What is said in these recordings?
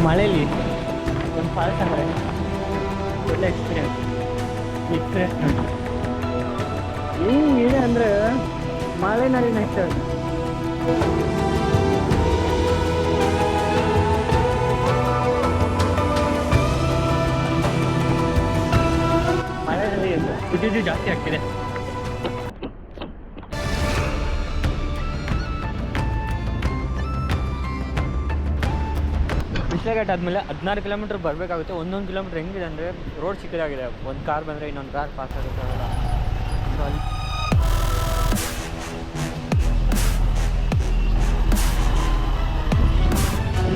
ಮಳೇಲಿ ಒಂದು ಫಾಲ್ಸ್ ಅಂದರೆ ಒಳ್ಳೆ ಎಕ್ಸ್ಪೀರಿಯನ್ಸ್ ರಿಫ್ರೆಶ್ಮೆಂಟ್ ಹೆಂಗಿದೆ ಅಂದರೆ ಮಳೆನಲ್ಲಿ ನೆಕ್ಸ್ಟ್ ಮಳೆಯಲ್ಲಿ ಕುದಿದು ಜಾಸ್ತಿ ಆಗ್ತಿದೆ. ವಿಶ್ವಘಾಟ್ ಆದಮೇಲೆ 16 ಕಿಲೋಮೀಟ್ರ್ ಬರಬೇಕಾಗುತ್ತೆ. ಒಂದೊಂದು ಕಿಲೋಮೀಟ್ರ್ ಹೆಂಗಿದೆ ಅಂದರೆ ರೋಡ್ ಚಿಕ್ಕದಾಗಿದೆ. ಒಂದು ಕಾರ್ ಬಂದರೆ ಇನ್ನೊಂದು ಕಾರ್ ಪಾಸ್ ಆಗುತ್ತೆ. ಸೊ ಅಲ್ಲಿ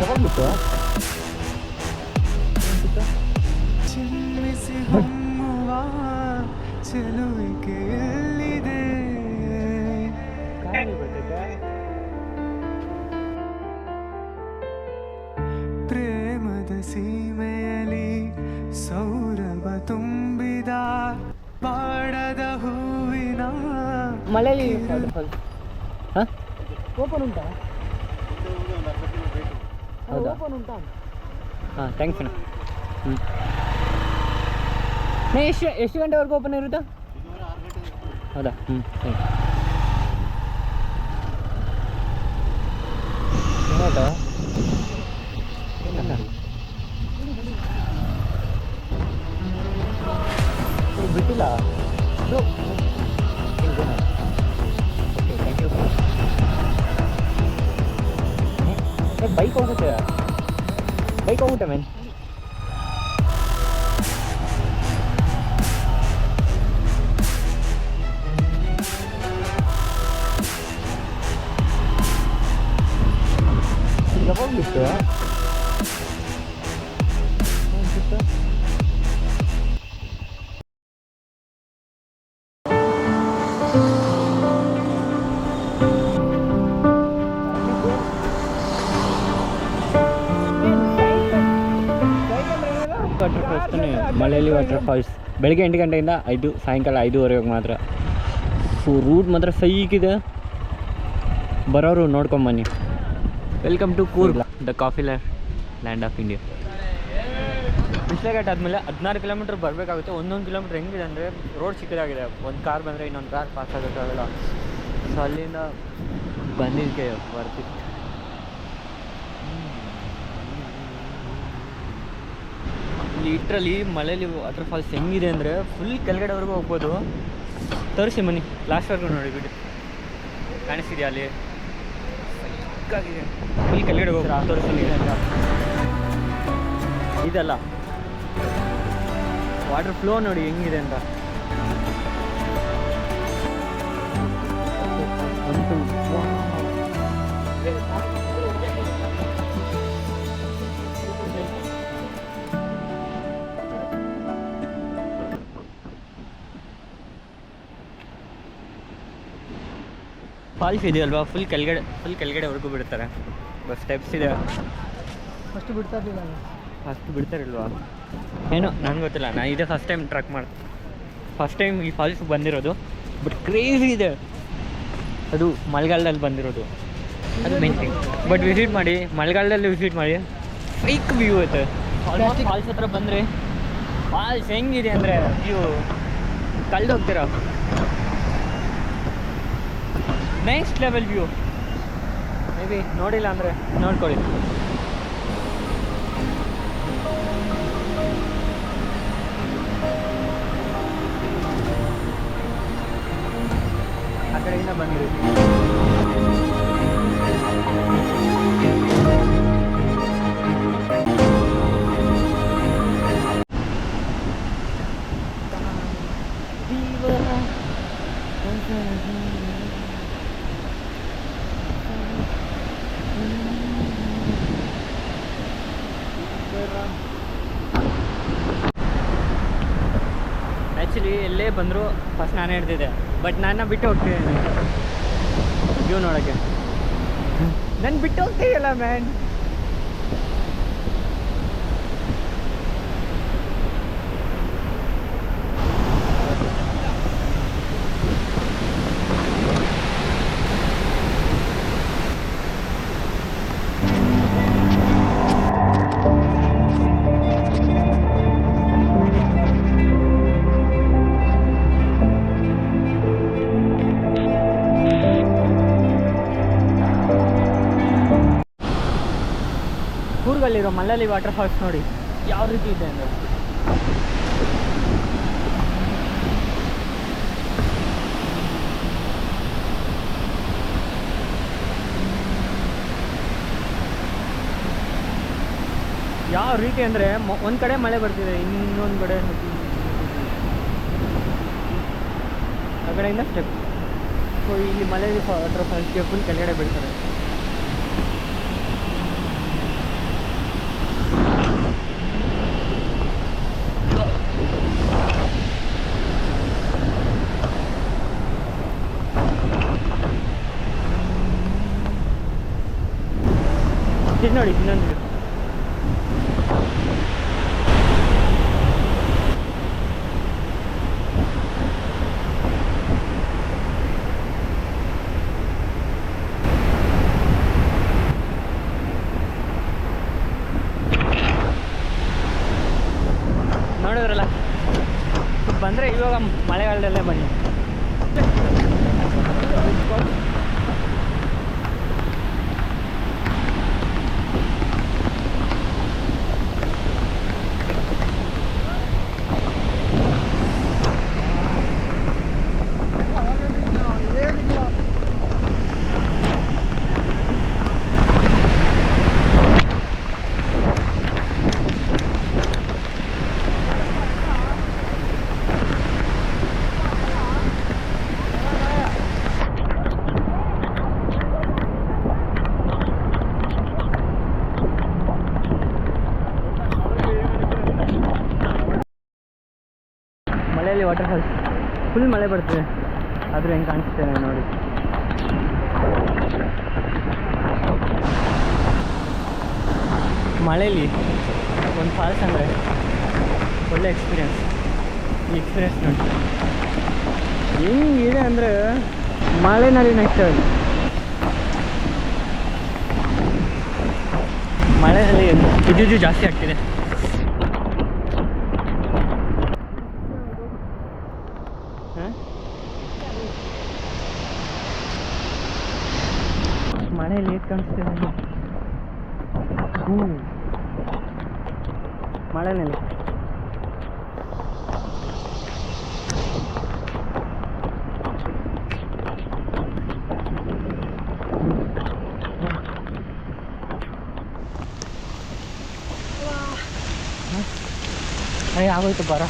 ಯಾವಾಗ್ಬಿಟ್ಟು ಪ್ರೇಮದ ಸೀಮೆಯಲ್ಲಿ ಸೌರಭ ತುಂಬಿದ ಬಾಡದ ಹೂವಿನ ಮಳೆಯಲ್ಲಿ ಹಾಂ ಓಪನ್ ಉಂಟಾ? ಹೌದಾ? ಓಪನ್ ಉಂಟಾ? ಹಾಂ ಥ್ಯಾಂಕ್ಸ್ ಅಣ್ಣ. ಎಷ್ಟು ಗಂಟೆವರೆಗೂ ಓಪನ್ ಇರುತ್ತಾ? ಹೌದಾ? ಥ್ಯಾಂಕ್ ಹೌದಾ? ಬಿಟ್ಟಿಲ್ಲ ಬೈಕ್ ಹೋಗುತ್ತೆ ಮ್ಯಾನ್. ಯಾವಾಗ್ಲಿತ್ತು ವಾಟರ್ ಫಾಲ್ಸ್ ತಾನೆ, ಮಳೆಯಲ್ಲಿ ವಾಟರ್ ಫಾಲ್ಸ್. ಬೆಳಗ್ಗೆ 8 ಗಂಟೆಯಿಂದ 5, ಸಾಯಂಕಾಲ 5:30 ಮಾತ್ರ. ಸೊ ರೂಟ್ ಮಾತ್ರ ಸೈಕಿದೆ, ಬರೋರು ನೋಡ್ಕೊಂಬನ್ನಿ. Welcome to Coorg, the coffee land of India. ವಿಶ್ವಘಾಟ್ ಆದಮೇಲೆ 16 ಕಿಲೋಮೀಟ್ರ್ ಬರಬೇಕಾಗುತ್ತೆ. ಒಂದೊಂದು ಕಿಲೋಮೀಟ್ರ್ ಹೆಂಗಿದೆ ಅಂದರೆ ರೋಡ್ ಚಿಕ್ಕದಾಗಿದೆ. ಒಂದು ಕಾರ್ ಬಂದರೆ ಇನ್ನೊಂದು ಕಾರ್ ಪಾಸ್ ಆಗೋಕ್ಕಾಗಲ್ಲ. ಸೊ ಅಲ್ಲಿಂದ ಬಂದಿದ್ದಕ್ಕೆ ಬರ್ತಿತ್ತು. ಲಿಟ್ರಲಿ ಮಳೆಯಲ್ಲಿ ವಾಟರ್ ಫಾಲ್ಸ್ ಹೆಂಗಿದೆ ಅಂದರೆ ಫುಲ್ ಕೆಳಗಡೆವರೆಗೂ ಹೋಗ್ಬೋದು. ತೋರಿಸಿ ಬನ್ನಿ, ಲಾಸ್ಟ್ವರೆಗೂ ನೋಡಿ ಬಿಡಿ. ಕಾಣಿಸ್ತಿದೆಯಾ ಅಲ್ಲಿ? ಸಿಕ್ಕಾಗಿದೆ. ಫುಲ್ ಕೆಳಗಡೆ ಹೋಗ್ರಾ ತೋರಿಸ್ತೀನಿ. ಇದಲ್ಲ ವಾಟರ್ ಫ್ಲೋ ನೋಡಿ ಹೆಂಗಿದೆ ಅಂತ. ಫಾಲ್ಸ್ ಇದೆಯಲ್ವಾ, ಫುಲ್ ಕೆಳಗಡೆವರೆಗೂ ಬಿಡ್ತಾರೆ. ಬಸ್ ಸ್ಟೆಪ್ಸ್ ಇದೆ. ಫಸ್ಟ್ ಬಿಡ್ತಾರಿಲ್ವಾ ಏನೋ ನನಗೆ ಗೊತ್ತಿಲ್ಲ. ನಾನು ಇದೇ first time truck first time ಈ ಫಾಲ್ಸ್ ಬಂದಿರೋದು. ಬಟ್ ಕ್ರೇಜಿ ಇದೆ. ಅದು ಮಳೆಗಾಲದಲ್ಲಿ ಬಂದಿರೋದು, ಅದು ಮೇನ್ ಥಿಂಗ್. ಬಟ್ ವಿಸಿಟ್ ಮಾಡಿ, ಮಳೆಗಾಲದಲ್ಲಿ ವಿಸಿಟ್ ಮಾಡಿ, ಫೈಕ್ ವ್ಯೂ ಐತೆ. ಫಾಲ್ಸ್ ಹತ್ರ ಬಂದರೆ ಫಾಲ್ಸ್ ಹೆಂಗಿದೆ ಅಂದರೆ ವ್ಯೂ ಕಳೆದೋಗ್ತೀರ. Next level view. Maybe ನೋಡಿಲ್ಲ ಅಂದರೆ ನೋಡ್ಕೊಳ್ಳಿ. ಆ ಕಡೆಯಿಂದ ಬಂದಿರಿ. ಆ್ಯಕ್ಚುಲಿ ಎಲ್ಲೇ ಬಂದರೂ ಫಸ್ಟ್ ನಾನೇ ಹೇಳ್ತಿದ್ದೆ, ಬಟ್ ನನ್ನ ಬಿಟ್ಟು ಹೋಗ್ತಿದ್ದೀನಿ ವ್ಯೂ ನೋಡೋಕ್ಕೆ. ನಾನು ಬಿಟ್ಟು ಹೋಗ್ತೀಯಲ್ಲ ಮ್ಯಾನ್. ಕೂರ್ಗಲ್ಲಿರೋ ಮಲ್ಲಾಲಿ ವಾಟರ್ ಫಾಲ್ಸ್ ನೋಡಿ ಯಾವ ರೀತಿ ಇದೆ ಅಂದರೆ. ಯಾವ ರೀತಿ ಅಂದರೆ ಒಂದು ಕಡೆ ಮಳೆ ಬರ್ತಿದೆ, ಇನ್ನೊಂದು ಕಡೆ ಆ ಕಡೆಯಿಂದ ಸ್ಟೆಪ್. ಸೊ ಇಲ್ಲಿ ಮಲೇಲಿ ವಾಟರ್ ಫಾಲ್ಸ್ಗೆ ಫುಲ್ ಕೆಳಗಡೆ ಬೀಳ್ತಾರೆ. ಇದು ನೋಡಿ ಇನ್ನೊಂದು ನೋಡಿದ್ರಲ್ಲ. ಬಂದರೆ ಇವಾಗ ಮಳೆಗಾಲದಲ್ಲೇ ಬನ್ನಿ. ಮಳೆಯಲ್ಲಿ ವಾಟರ್ ಫಾಲ್ಸ್ ಫುಲ್ ಮಳೆ ಬರ್ತಿದೆ, ಆದರೂ ಹೆಂಗೆ ಕಾಣಿಸ್ತೇನೆ ನೋಡಿ. ಮಳೆಯಲ್ಲಿ ಒಂದು ಫಾಲ್ಸ್ ಅಂದರೆ ಒಳ್ಳೆ ಎಕ್ಸ್ಪೀರಿಯನ್ಸ್. ಈ ಎಕ್ಸ್ಪೀರಿಯನ್ಸ್ ನೋಡಿ ಹೆಂಗಿದೆ ಅಂದರೆ ಮಳೆನಲ್ಲಿ ನೆಕ್ಸ್ಟ್ ಮಳೆಯಲ್ಲಿ ಇದ್ದು ಜಾಸ್ತಿ ಆಗ್ತಿದೆ. ಮಳೆಯಲ್ಲಿ ಹೇಗೆ ಕಾಣಿಸ್ತಿದೆ ಮಳೆಯಲ್ಲಿ. ಆಗೋಯ್ತು ಬರ.